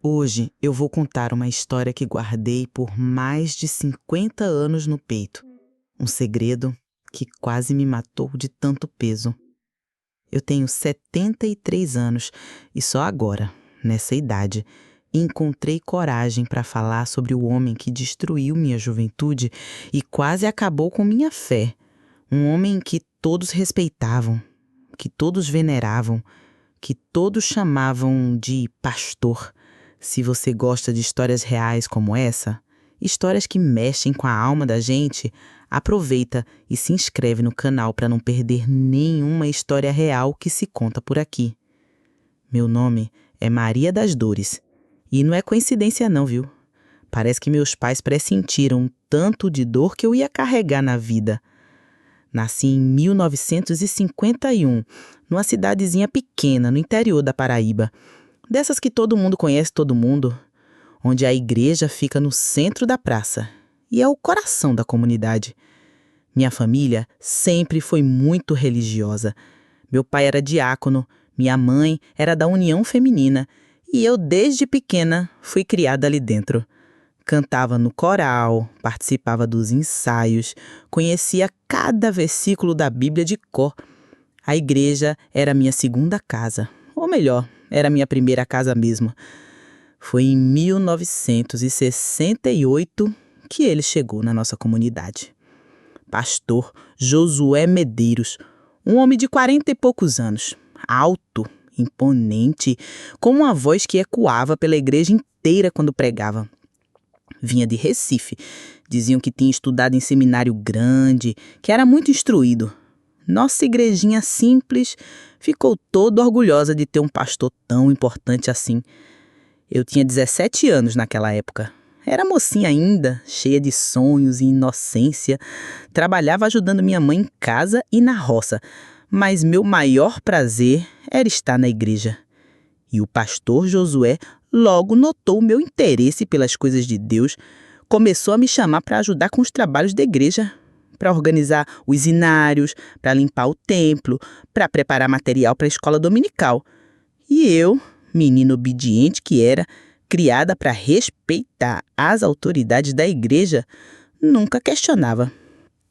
Hoje eu vou contar uma história que guardei por mais de 50 anos no peito. Um segredo que quase me matou de tanto peso. Eu tenho 73 anos e só agora, nessa idade, encontrei coragem para falar sobre o homem que destruiu minha juventude e quase acabou com minha fé. Um homem que todos respeitavam, que todos veneravam, que todos chamavam de pastor. Se você gosta de histórias reais como essa, histórias que mexem com a alma da gente, aproveita e se inscreve no canal para não perder nenhuma história real que se conta por aqui. Meu nome é Maria das Dores e não é coincidência não, viu? Parece que meus pais pressentiram o tanto de dor que eu ia carregar na vida. Nasci em 1951, numa cidadezinha pequena no interior da Paraíba. Dessas que todo mundo conhece todo mundo, onde a igreja fica no centro da praça e é o coração da comunidade. Minha família sempre foi muito religiosa. Meu pai era diácono, minha mãe era da União Feminina e eu, desde pequena, fui criada ali dentro. Cantava no coral, participava dos ensaios, conhecia cada versículo da Bíblia de cor. A igreja era minha segunda casa, ou melhor, era minha primeira casa mesmo. Foi em 1968 que ele chegou na nossa comunidade. Pastor Josué Medeiros, um homem de 40 e poucos anos, alto, imponente, com uma voz que ecoava pela igreja inteira quando pregava. Vinha de Recife. Diziam que tinha estudado em seminário grande, que era muito instruído. Nossa igrejinha simples ficou toda orgulhosa de ter um pastor tão importante assim. Eu tinha 17 anos naquela época. Era mocinha ainda, cheia de sonhos e inocência. Trabalhava ajudando minha mãe em casa e na roça. Mas meu maior prazer era estar na igreja. E o pastor Josué logo notou o meu interesse pelas coisas de Deus, começou a me chamar para ajudar com os trabalhos da igreja, para organizar os inários, para limpar o templo, para preparar material para a escola dominical. E eu, menina obediente que era, criada para respeitar as autoridades da igreja, nunca questionava.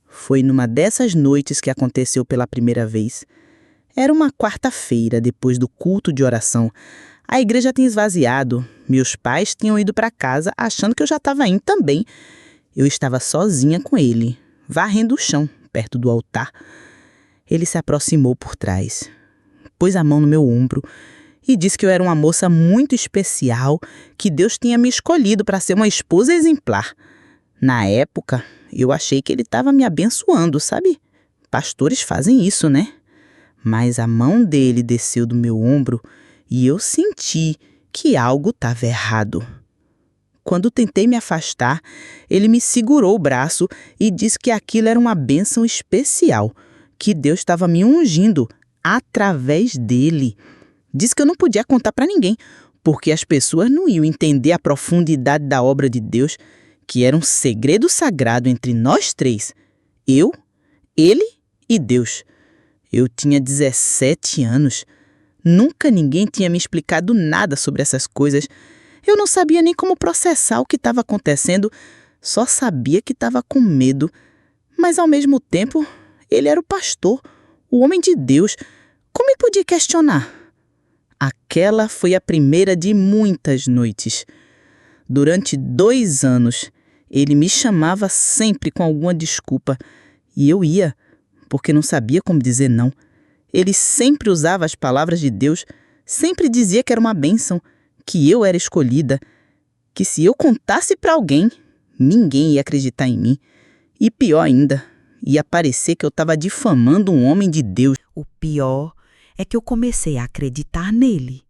Foi numa dessas noites que aconteceu pela primeira vez. Era uma quarta-feira, depois do culto de oração. A igreja tinha esvaziado. Meus pais tinham ido para casa achando que eu já estava indo também. Eu estava sozinha com ele, varrendo o chão, perto do altar. Ele se aproximou por trás, pôs a mão no meu ombro e disse que eu era uma moça muito especial, que Deus tinha me escolhido para ser uma esposa exemplar. Na época, eu achei que ele estava me abençoando, sabe? Pastores fazem isso, né? Mas a mão dele desceu do meu ombro e eu senti que algo estava errado. Quando tentei me afastar, ele me segurou o braço e disse que aquilo era uma bênção especial, que Deus estava me ungindo através dele. Disse que eu não podia contar para ninguém, porque as pessoas não iam entender a profundidade da obra de Deus, que era um segredo sagrado entre nós três, eu, ele e Deus. Eu tinha 17 anos. Nunca ninguém tinha me explicado nada sobre essas coisas. Eu não sabia nem como processar o que estava acontecendo, só sabia que estava com medo. Mas, ao mesmo tempo, ele era o pastor, o homem de Deus. Como ele podia questionar? Aquela foi a primeira de muitas noites. Durante 2 anos, ele me chamava sempre com alguma desculpa. E eu ia, porque não sabia como dizer não. Ele sempre usava as palavras de Deus, sempre dizia que era uma bênção, que eu era escolhida, que se eu contasse para alguém, ninguém ia acreditar em mim. E pior ainda, ia parecer que eu estava difamando um homem de Deus. O pior é que eu comecei a acreditar nele.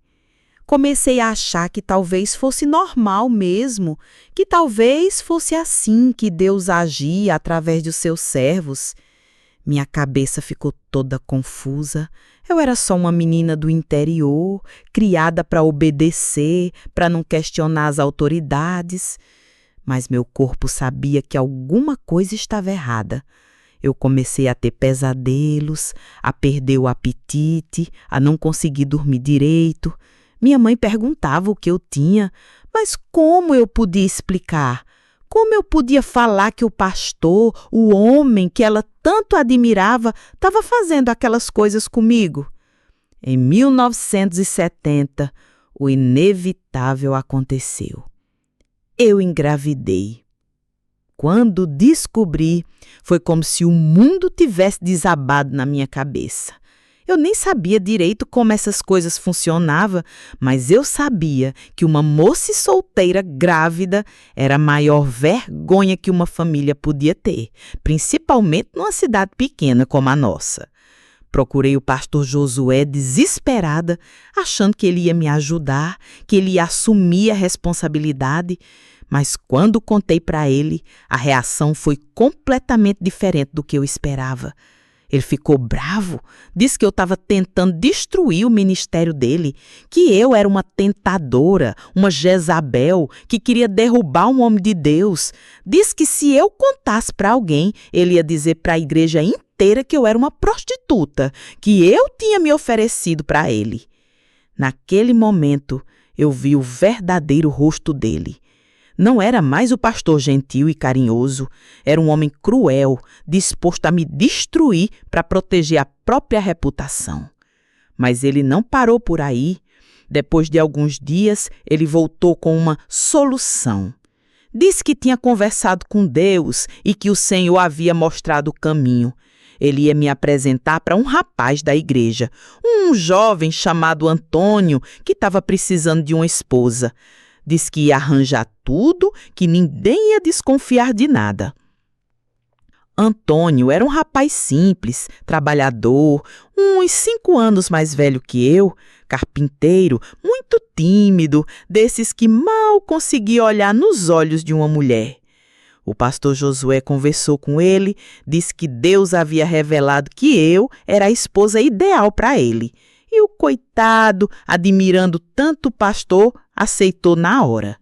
Comecei a achar que talvez fosse normal mesmo, que talvez fosse assim que Deus agia através dos seus servos. Minha cabeça ficou toda confusa. Eu era só uma menina do interior, criada para obedecer, para não questionar as autoridades. Mas meu corpo sabia que alguma coisa estava errada. Eu comecei a ter pesadelos, a perder o apetite, a não conseguir dormir direito. Minha mãe perguntava o que eu tinha, mas como eu podia explicar? Como eu podia falar que o pastor, o homem que ela tanto admirava, estava fazendo aquelas coisas comigo? Em 1970, o inevitável aconteceu. Eu engravidei. Quando descobri, foi como se o mundo tivesse desabado na minha cabeça. Eu nem sabia direito como essas coisas funcionavam, mas eu sabia que uma moça solteira grávida era a maior vergonha que uma família podia ter, principalmente numa cidade pequena como a nossa. Procurei o pastor Josué desesperada, achando que ele ia me ajudar, que ele ia assumir a responsabilidade, mas quando contei para ele, a reação foi completamente diferente do que eu esperava. Ele ficou bravo, disse que eu estava tentando destruir o ministério dele, que eu era uma tentadora, uma Jezabel, que queria derrubar um homem de Deus. Disse que se eu contasse para alguém, ele ia dizer para a igreja inteira que eu era uma prostituta, que eu tinha me oferecido para ele. Naquele momento, eu vi o verdadeiro rosto dele. Não era mais o pastor gentil e carinhoso, era um homem cruel, disposto a me destruir para proteger a própria reputação. Mas ele não parou por aí. Depois de alguns dias, ele voltou com uma solução. Disse que tinha conversado com Deus e que o Senhor havia mostrado o caminho. Ele ia me apresentar para um rapaz da igreja, um jovem chamado Antônio, que estava precisando de uma esposa. Disse que ia arranjar tudo, que ninguém ia desconfiar de nada. Antônio era um rapaz simples, trabalhador, uns 5 anos mais velho que eu, carpinteiro, muito tímido, desses que mal conseguia olhar nos olhos de uma mulher. O pastor Josué conversou com ele, disse que Deus havia revelado que eu era a esposa ideal para ele. E o coitado, admirando tanto o pastor, aceitou na hora.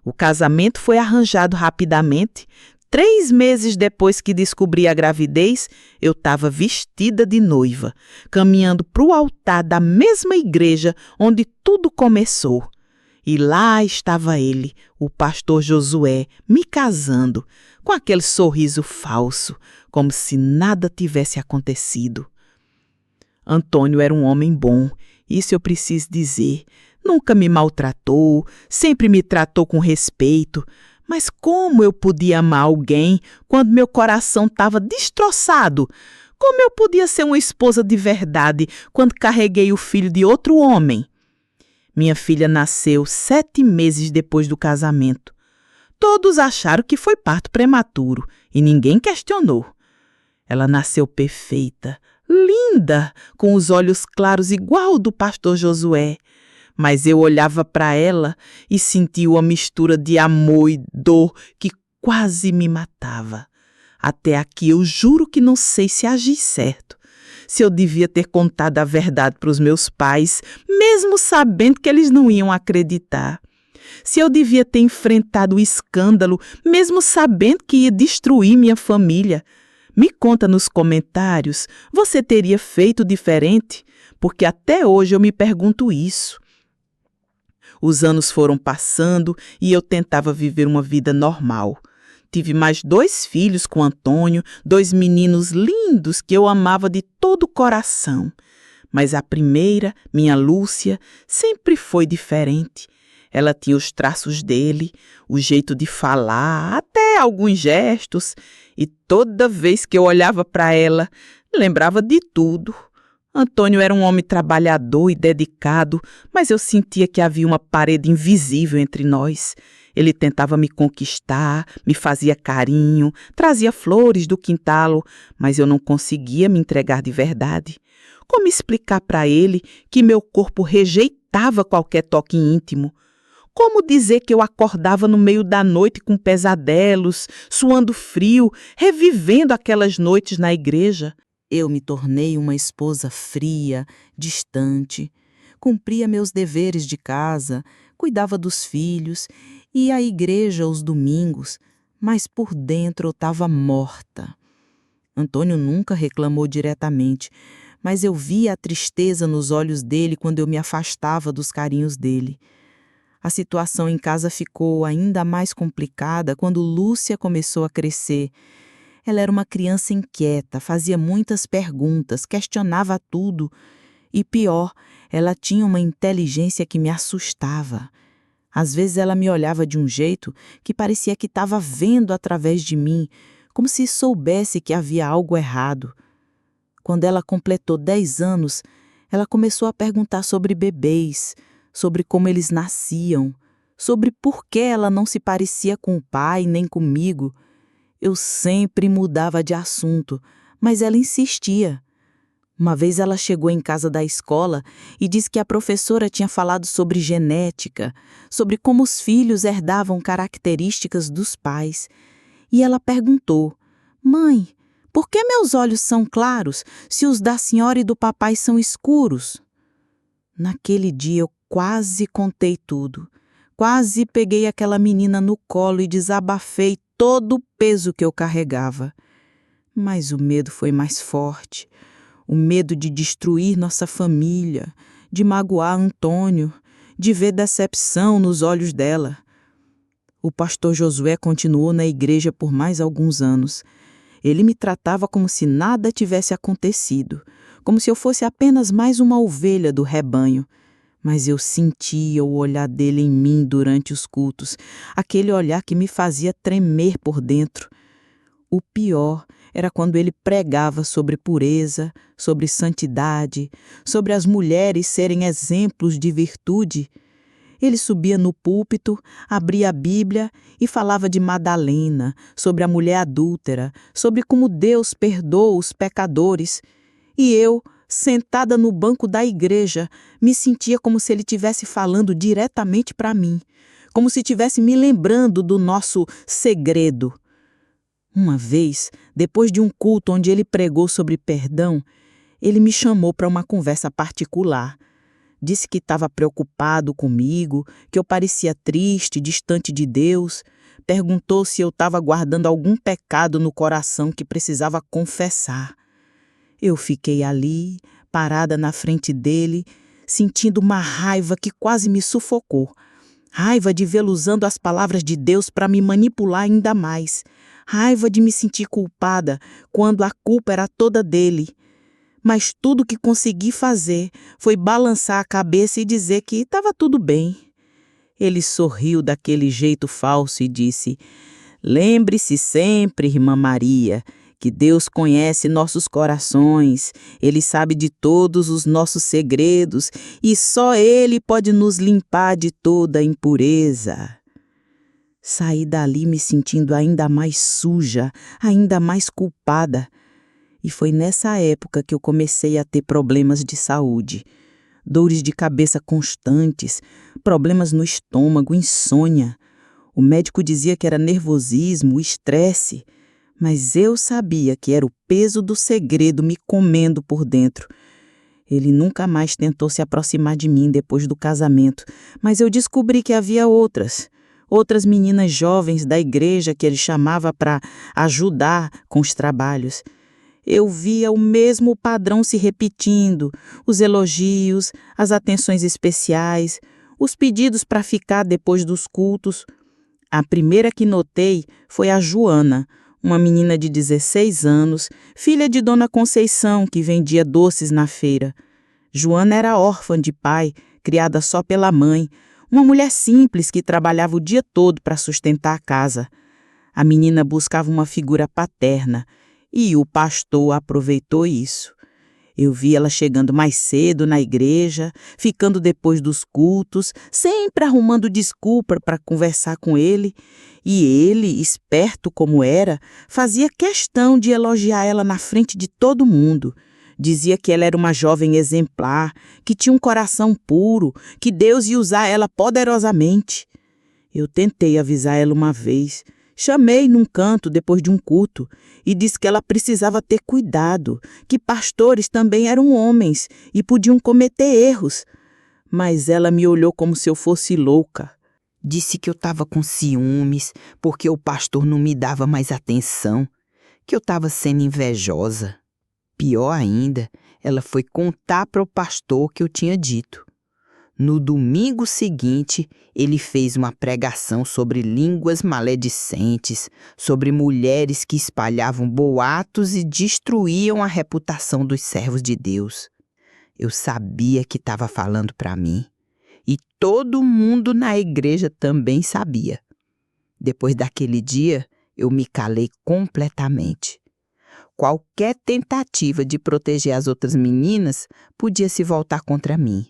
O casamento foi arranjado rapidamente. 3 meses depois que descobri a gravidez, eu estava vestida de noiva, caminhando para o altar da mesma igreja onde tudo começou. E lá estava ele, o pastor Josué, me casando, com aquele sorriso falso, como se nada tivesse acontecido. Antônio era um homem bom, isso eu preciso dizer. Nunca me maltratou, sempre me tratou com respeito. Mas como eu podia amar alguém quando meu coração estava destroçado? Como eu podia ser uma esposa de verdade quando carreguei o filho de outro homem? Minha filha nasceu 7 meses depois do casamento. Todos acharam que foi parto prematuro e ninguém questionou. Ela nasceu perfeita, linda, com os olhos claros igual ao do pastor Josué. Mas eu olhava para ela e sentia uma mistura de amor e dor que quase me matava. Até aqui eu juro que não sei se agi certo. Se eu devia ter contado a verdade para os meus pais, mesmo sabendo que eles não iam acreditar. Se eu devia ter enfrentado o escândalo, mesmo sabendo que ia destruir minha família. Me conta nos comentários, você teria feito diferente? Porque até hoje eu me pergunto isso. Os anos foram passando e eu tentava viver uma vida normal. Tive mais 2 filhos com Antônio, 2 meninos lindos que eu amava de todo o coração. Mas a primeira, minha Lúcia, sempre foi diferente. Ela tinha os traços dele, o jeito de falar, até alguns gestos. E toda vez que eu olhava para ela, lembrava de tudo. Antônio era um homem trabalhador e dedicado, mas eu sentia que havia uma parede invisível entre nós. Ele tentava me conquistar, me fazia carinho, trazia flores do quintal, mas eu não conseguia me entregar de verdade. Como explicar para ele que meu corpo rejeitava qualquer toque íntimo? Como dizer que eu acordava no meio da noite com pesadelos, suando frio, revivendo aquelas noites na igreja? Eu me tornei uma esposa fria, distante, cumpria meus deveres de casa, cuidava dos filhos, ia à igreja aos domingos, mas por dentro eu estava morta. Antônio nunca reclamou diretamente, mas eu via a tristeza nos olhos dele quando eu me afastava dos carinhos dele. A situação em casa ficou ainda mais complicada quando Lúcia começou a crescer. Ela era uma criança inquieta, fazia muitas perguntas, questionava tudo. E pior, ela tinha uma inteligência que me assustava. Às vezes ela me olhava de um jeito que parecia que estava vendo através de mim, como se soubesse que havia algo errado. Quando ela completou 10 anos, ela começou a perguntar sobre bebês, sobre como eles nasciam, sobre por que ela não se parecia com o pai nem comigo. Eu sempre mudava de assunto, mas ela insistia. Uma vez ela chegou em casa da escola e disse que a professora tinha falado sobre genética, sobre como os filhos herdavam características dos pais. E ela perguntou: "Mãe, por que meus olhos são claros se os da senhora e do papai são escuros?" Naquele dia eu quase contei tudo. Quase peguei aquela menina no colo e desabafei todo o peso que eu carregava. Mas o medo foi mais forte. O medo de destruir nossa família, de magoar Antônio, de ver decepção nos olhos dela. O pastor Josué continuou na igreja por mais alguns anos. Ele me tratava como se nada tivesse acontecido, como se eu fosse apenas mais uma ovelha do rebanho. Mas eu sentia o olhar dele em mim durante os cultos, aquele olhar que me fazia tremer por dentro. O pior era quando ele pregava sobre pureza, sobre santidade, sobre as mulheres serem exemplos de virtude. Ele subia no púlpito, abria a Bíblia e falava de Madalena, sobre a mulher adúltera, sobre como Deus perdoa os pecadores. E eu, sentada no banco da igreja, me sentia como se ele estivesse falando diretamente para mim, como se estivesse me lembrando do nosso segredo. Uma vez, depois de um culto onde ele pregou sobre perdão, ele me chamou para uma conversa particular. Disse que estava preocupado comigo, que eu parecia triste, distante de Deus. Perguntou se eu estava guardando algum pecado no coração que precisava confessar. Eu fiquei ali, parada na frente dele, sentindo uma raiva que quase me sufocou. Raiva de vê-lo usando as palavras de Deus para me manipular ainda mais. Raiva de me sentir culpada quando a culpa era toda dele. Mas tudo que consegui fazer foi balançar a cabeça e dizer que estava tudo bem. Ele sorriu daquele jeito falso e disse: "Lembre-se sempre, irmã Maria, que Deus conhece nossos corações, Ele sabe de todos os nossos segredos e só Ele pode nos limpar de toda impureza." Saí dali me sentindo ainda mais suja, ainda mais culpada. E foi nessa época que eu comecei a ter problemas de saúde. Dores de cabeça constantes, problemas no estômago, insônia. O médico dizia que era nervosismo, estresse, mas eu sabia que era o peso do segredo me comendo por dentro. Ele nunca mais tentou se aproximar de mim depois do casamento, mas eu descobri que havia outras meninas jovens da igreja que ele chamava para ajudar com os trabalhos. Eu via o mesmo padrão se repetindo, os elogios, as atenções especiais, os pedidos para ficar depois dos cultos. A primeira que notei foi a Joana, uma menina de 16 anos, filha de Dona Conceição, que vendia doces na feira. Joana era órfã de pai, criada só pela mãe, uma mulher simples que trabalhava o dia todo para sustentar a casa. A menina buscava uma figura paterna e o pastor aproveitou isso. Eu vi ela chegando mais cedo na igreja, ficando depois dos cultos, sempre arrumando desculpa para conversar com ele. E ele, esperto como era, fazia questão de elogiar ela na frente de todo mundo. Dizia que ela era uma jovem exemplar, que tinha um coração puro, que Deus ia usar ela poderosamente. Eu tentei avisar ela uma vez. Chamei num canto depois de um culto e disse que ela precisava ter cuidado, que pastores também eram homens e podiam cometer erros. Mas ela me olhou como se eu fosse louca. Disse que eu estava com ciúmes porque o pastor não me dava mais atenção, que eu estava sendo invejosa. Pior ainda, ela foi contar para o pastor o que eu tinha dito. No domingo seguinte, ele fez uma pregação sobre línguas maledicentes, sobre mulheres que espalhavam boatos e destruíam a reputação dos servos de Deus. Eu sabia que estava falando para mim. E todo mundo na igreja também sabia. Depois daquele dia, eu me calei completamente. Qualquer tentativa de proteger as outras meninas podia se voltar contra mim.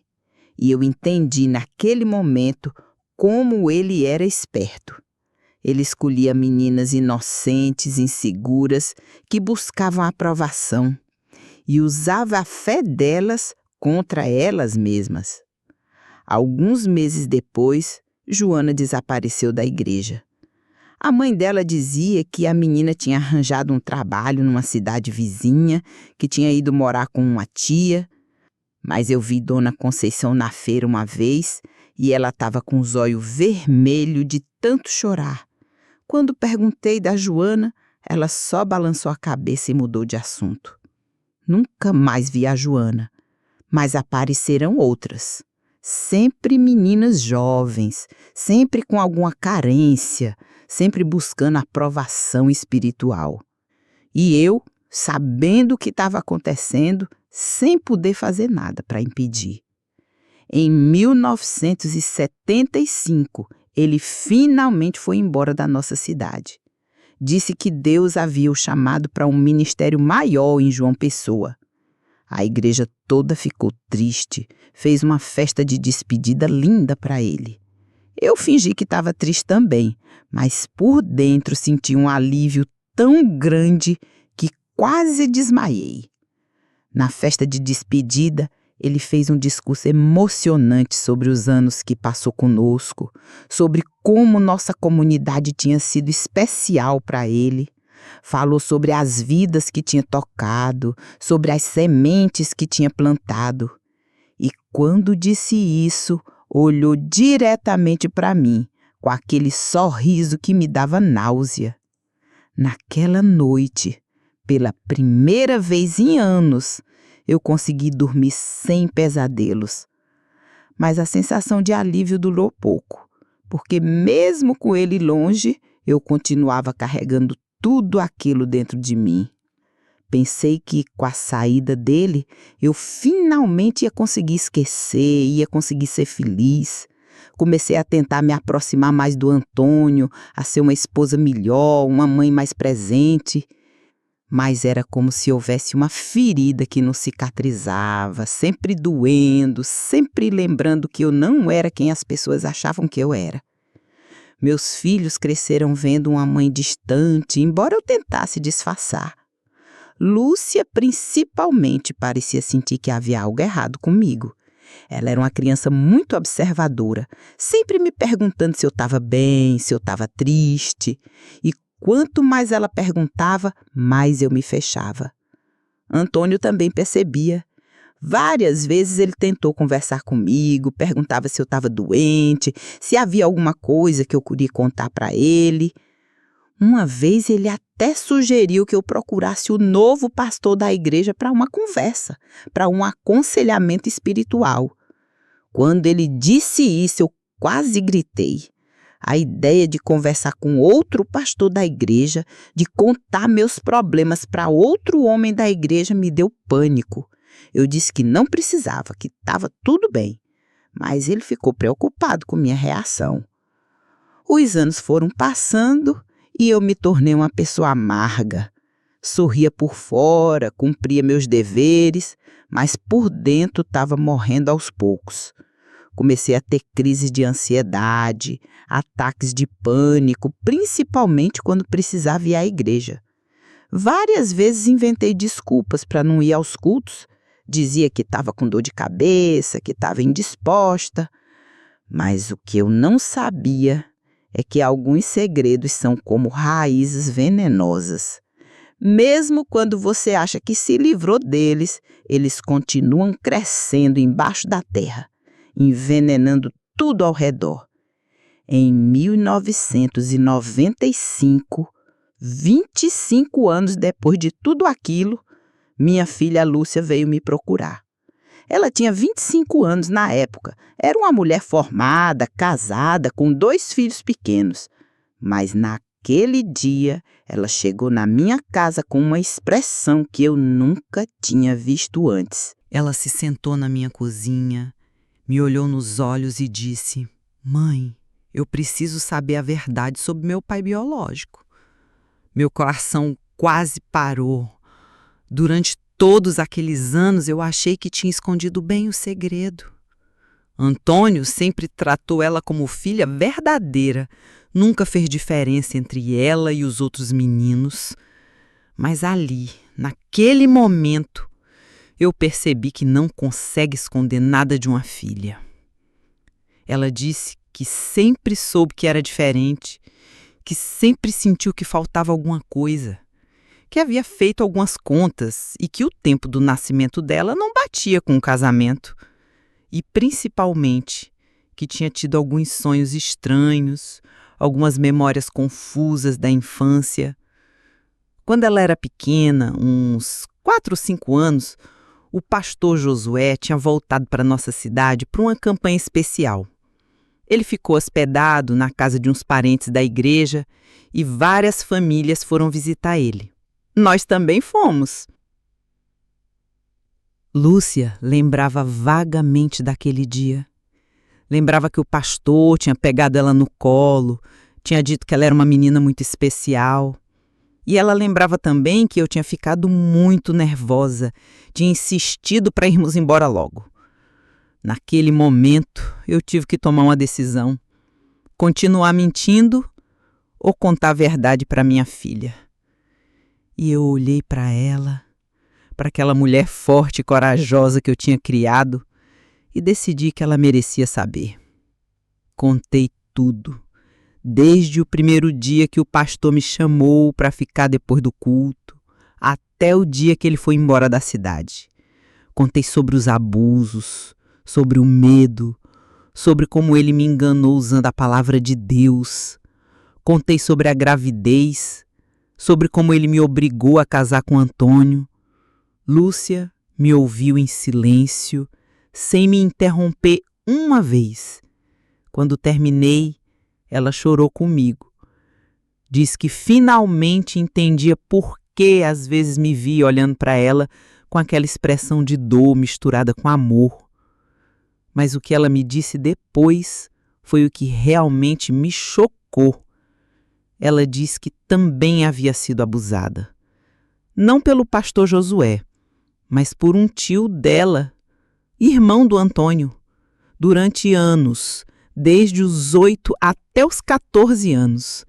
E eu entendi naquele momento como ele era esperto. Ele escolhia meninas inocentes, inseguras, que buscavam aprovação e usava a fé delas contra elas mesmas. Alguns meses depois, Joana desapareceu da igreja. A mãe dela dizia que a menina tinha arranjado um trabalho numa cidade vizinha, que tinha ido morar com uma tia. Mas eu vi Dona Conceição na feira uma vez e ela estava com os olhos vermelhos de tanto chorar. Quando perguntei da Joana, ela só balançou a cabeça e mudou de assunto. Nunca mais vi a Joana, mas apareceram outras. Sempre meninas jovens, sempre com alguma carência, sempre buscando aprovação espiritual. E eu, sabendo o que estava acontecendo, sem poder fazer nada para impedir. Em 1975, ele finalmente foi embora da nossa cidade. Disse que Deus havia o chamado para um ministério maior em João Pessoa. A igreja toda ficou triste, fez uma festa de despedida linda para ele. Eu fingi que estava triste também, mas por dentro senti um alívio tão grande que quase desmaiei. Na festa de despedida, ele fez um discurso emocionante sobre os anos que passou conosco, sobre como nossa comunidade tinha sido especial para ele. Falou sobre as vidas que tinha tocado, sobre as sementes que tinha plantado. E quando disse isso, olhou diretamente para mim, com aquele sorriso que me dava náusea. Naquela noite, pela primeira vez em anos, eu consegui dormir sem pesadelos. Mas a sensação de alívio durou pouco, porque mesmo com ele longe, eu continuava carregando tudo aquilo dentro de mim. Pensei que com a saída dele, eu finalmente ia conseguir esquecer, ia conseguir ser feliz. Comecei a tentar me aproximar mais do Antônio, a ser uma esposa melhor, uma mãe mais presente. Mas era como se houvesse uma ferida que não cicatrizava, sempre doendo, sempre lembrando que eu não era quem as pessoas achavam que eu era. Meus filhos cresceram vendo uma mãe distante, embora eu tentasse disfarçar. Lúcia, principalmente, parecia sentir que havia algo errado comigo. Ela era uma criança muito observadora, sempre me perguntando se eu estava bem, se eu estava triste. E quanto mais ela perguntava, mais eu me fechava. Antônio também percebia. Várias vezes ele tentou conversar comigo, perguntava se eu estava doente, se havia alguma coisa que eu queria contar para ele. Uma vez ele até sugeriu que eu procurasse o novo pastor da igreja para uma conversa, para um aconselhamento espiritual. Quando ele disse isso, eu quase gritei. A ideia de conversar com outro pastor da igreja, de contar meus problemas para outro homem da igreja me deu pânico. Eu disse que não precisava, que estava tudo bem, mas ele ficou preocupado com minha reação. Os anos foram passando e eu me tornei uma pessoa amarga. Sorria por fora, cumpria meus deveres, mas por dentro estava morrendo aos poucos. Comecei a ter crises de ansiedade, ataques de pânico, principalmente quando precisava ir à igreja. Várias vezes inventei desculpas para não ir aos cultos. Dizia que estava com dor de cabeça, que estava indisposta. Mas o que eu não sabia é que alguns segredos são como raízes venenosas. Mesmo quando você acha que se livrou deles, eles continuam crescendo embaixo da terra, envenenando tudo ao redor. Em 1995, 25 anos depois de tudo aquilo, minha filha Lúcia veio me procurar. Ela tinha 25 anos na época. Era uma mulher formada, casada, com 2 filhos pequenos. Mas naquele dia, ela chegou na minha casa com uma expressão que eu nunca tinha visto antes. Ela se sentou na minha cozinha, me olhou nos olhos e disse: Mãe, eu preciso saber a verdade sobre meu pai biológico. Meu coração quase parou. Durante todos aqueles anos eu achei que tinha escondido bem o segredo. Antônio sempre tratou ela como filha verdadeira, nunca fez diferença entre ela e os outros meninos. Mas ali, naquele momento, eu percebi que não consegue esconder nada de uma filha. Ela disse que sempre soube que era diferente, que sempre sentiu que faltava alguma coisa, que havia feito algumas contas e que o tempo do nascimento dela não batia com o casamento. E, principalmente, que tinha tido alguns sonhos estranhos, algumas memórias confusas da infância. Quando ela era pequena, uns 4 ou 5 anos, o pastor Josué tinha voltado para nossa cidade para uma campanha especial. Ele ficou hospedado na casa de uns parentes da igreja e várias famílias foram visitar ele. Nós também fomos. Lúcia lembrava vagamente daquele dia. Lembrava que o pastor tinha pegado ela no colo, tinha dito que ela era uma menina muito especial. E ela lembrava também que eu tinha ficado muito nervosa, tinha insistido para irmos embora logo. Naquele momento, eu tive que tomar uma decisão: continuar mentindo ou contar a verdade para minha filha. E eu olhei para ela, para aquela mulher forte e corajosa que eu tinha criado, e decidi que ela merecia saber. Contei tudo, desde o primeiro dia que o pastor me chamou para ficar depois do culto, até o dia que ele foi embora da cidade. Contei sobre os abusos, sobre o medo, sobre como ele me enganou usando a palavra de Deus. Contei sobre a gravidez, sobre como ele me obrigou a casar com Antônio. Lúcia me ouviu em silêncio, sem me interromper uma vez. Quando terminei, ela chorou comigo. Disse que finalmente entendia por que às vezes me via olhando para ela com aquela expressão de dor misturada com amor. Mas o que ela me disse depois foi o que realmente me chocou. Ela disse que também havia sido abusada. Não pelo pastor Josué, mas por um tio dela, irmão do Antônio, durante anos, desde os 8 até os 14 anos.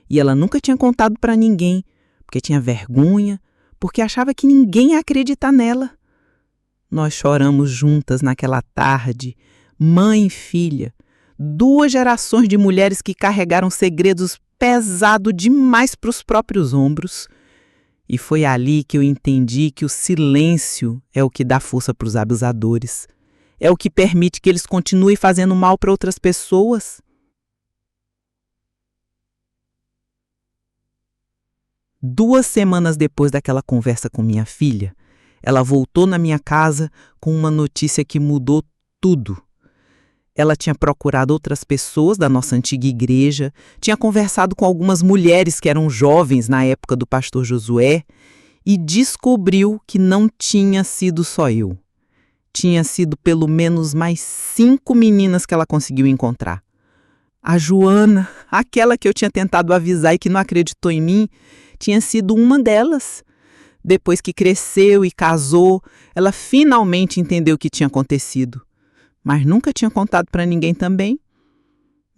E ela nunca tinha contado para ninguém, porque tinha vergonha, porque achava que ninguém ia acreditar nela. Nós choramos juntas naquela tarde, mãe e filha, 2 gerações de mulheres que carregaram segredos pesados demais para os próprios ombros. E foi ali que eu entendi que o silêncio é o que dá força para os abusadores. É o que permite que eles continuem fazendo mal para outras pessoas. Duas semanas depois daquela conversa com minha filha, ela voltou na minha casa com uma notícia que mudou tudo. Ela tinha procurado outras pessoas da nossa antiga igreja, tinha conversado com algumas mulheres que eram jovens na época do pastor Josué e descobriu que não tinha sido só eu. Tinha sido pelo menos mais 5 meninas que ela conseguiu encontrar. A Joana, aquela que eu tinha tentado avisar e que não acreditou em mim, tinha sido uma delas. Depois que cresceu e casou, ela finalmente entendeu o que tinha acontecido. Mas nunca tinha contado para ninguém também.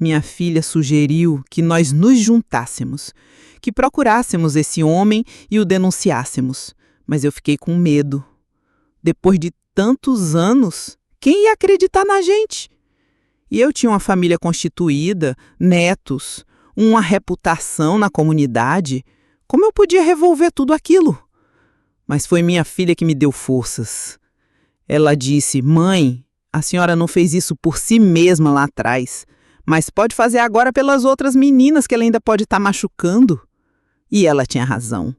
Minha filha sugeriu que nós nos juntássemos, que procurássemos esse homem e o denunciássemos. Mas eu fiquei com medo. Depois de tantos anos, quem ia acreditar na gente? E eu tinha uma família constituída, netos, uma reputação na comunidade. Como eu podia revolver tudo aquilo? Mas foi minha filha que me deu forças. Ela disse: Mãe, a senhora não fez isso por si mesma lá atrás, mas pode fazer agora pelas outras meninas que ela ainda pode estar machucando. E ela tinha razão.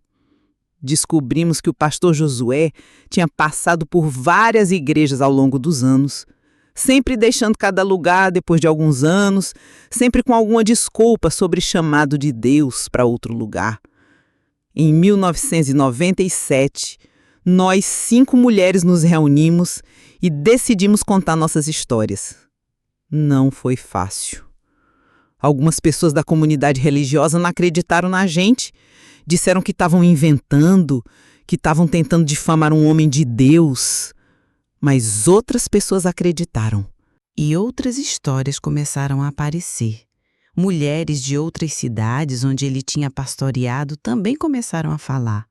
Descobrimos que o pastor Josué tinha passado por várias igrejas ao longo dos anos, sempre deixando cada lugar depois de alguns anos, sempre com alguma desculpa sobre chamado de Deus para outro lugar. Em 1997, nós 5 mulheres nos reunimos e decidimos contar nossas histórias. Não foi fácil. Algumas pessoas da comunidade religiosa não acreditaram na gente, disseram que estavam inventando, que estavam tentando difamar um homem de Deus. Mas outras pessoas acreditaram. E outras histórias começaram a aparecer. Mulheres de outras cidades onde ele tinha pastoreado também começaram a falar.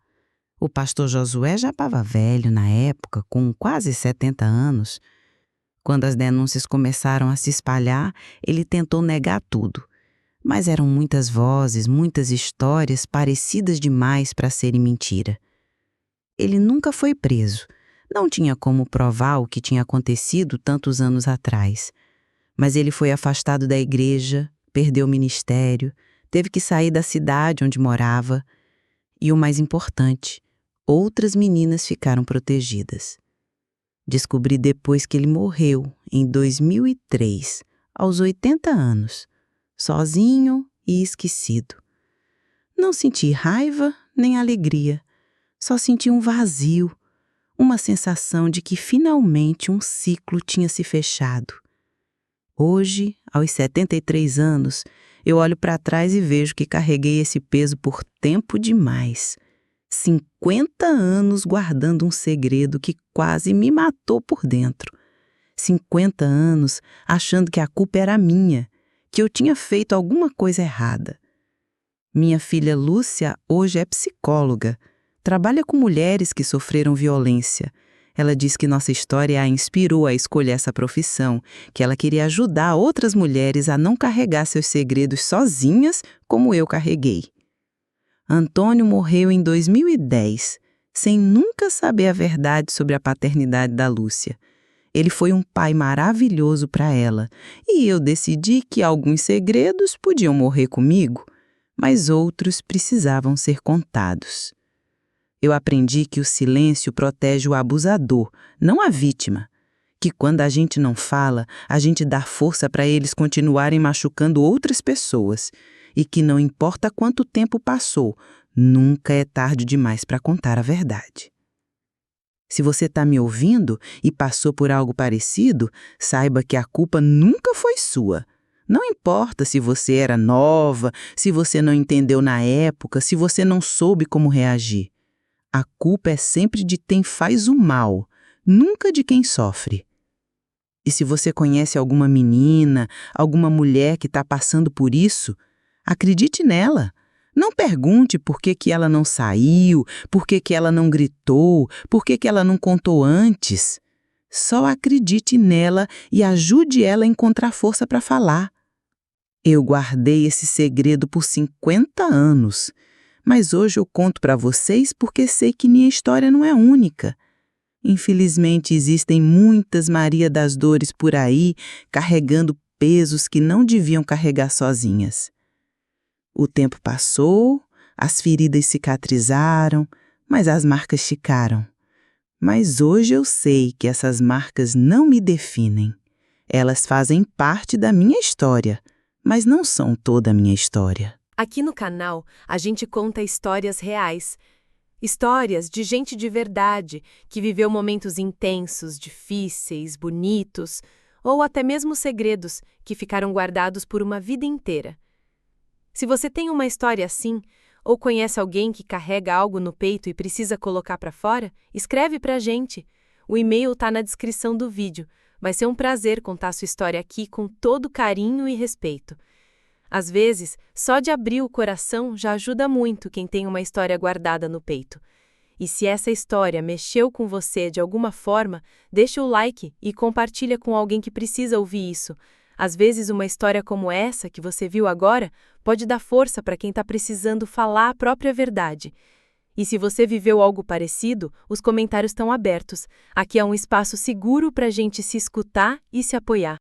O pastor Josué já estava velho na época, com quase 70 anos. Quando as denúncias começaram a se espalhar, ele tentou negar tudo. Mas eram muitas vozes, muitas histórias parecidas demais para serem mentira. Ele nunca foi preso. Não tinha como provar o que tinha acontecido tantos anos atrás. Mas ele foi afastado da igreja, perdeu o ministério, teve que sair da cidade onde morava. E o mais importante, outras meninas ficaram protegidas. Descobri depois que ele morreu, em 2003, aos 80 anos, sozinho e esquecido. Não senti raiva nem alegria, só senti um vazio, uma sensação de que finalmente um ciclo tinha se fechado. Hoje, aos 73 anos, eu olho para trás e vejo que carreguei esse peso por tempo demais. 50 anos guardando um segredo que quase me matou por dentro. 50 anos achando que a culpa era minha, que eu tinha feito alguma coisa errada. Minha filha Lúcia hoje é psicóloga, trabalha com mulheres que sofreram violência. Ela diz que nossa história a inspirou a escolher essa profissão, que ela queria ajudar outras mulheres a não carregar seus segredos sozinhas como eu carreguei. Antônio morreu em 2010, sem nunca saber a verdade sobre a paternidade da Lúcia. Ele foi um pai maravilhoso para ela, e eu decidi que alguns segredos podiam morrer comigo, mas outros precisavam ser contados. Eu aprendi que o silêncio protege o abusador, não a vítima. Que quando a gente não fala, a gente dá força para eles continuarem machucando outras pessoas. E que não importa quanto tempo passou, nunca é tarde demais para contar a verdade. Se você está me ouvindo e passou por algo parecido, saiba que a culpa nunca foi sua. Não importa se você era nova, se você não entendeu na época, se você não soube como reagir. A culpa é sempre de quem faz o mal, nunca de quem sofre. E se você conhece alguma menina, alguma mulher que está passando por isso, acredite nela. Não pergunte por que ela não saiu, por que ela não gritou, por que ela não contou antes. Só acredite nela e ajude ela a encontrar força para falar. Eu guardei esse segredo por 50 anos. Mas hoje eu conto para vocês porque sei que minha história não é única. Infelizmente, existem muitas Maria das Dores por aí, carregando pesos que não deviam carregar sozinhas. O tempo passou, as feridas cicatrizaram, mas as marcas ficaram. Mas hoje eu sei que essas marcas não me definem. Elas fazem parte da minha história, mas não são toda a minha história. Aqui no canal, a gente conta histórias reais. Histórias de gente de verdade, que viveu momentos intensos, difíceis, bonitos, ou até mesmo segredos que ficaram guardados por uma vida inteira. Se você tem uma história assim, ou conhece alguém que carrega algo no peito e precisa colocar para fora, escreve pra gente. O e-mail tá na descrição do vídeo. Vai ser um prazer contar sua história aqui com todo carinho e respeito. Às vezes, só de abrir o coração já ajuda muito quem tem uma história guardada no peito. E se essa história mexeu com você de alguma forma, deixa o like e compartilha com alguém que precisa ouvir isso. Às vezes, uma história como essa que você viu agora pode dar força para quem está precisando falar a própria verdade. E se você viveu algo parecido, os comentários estão abertos. Aqui é um espaço seguro para a gente se escutar e se apoiar.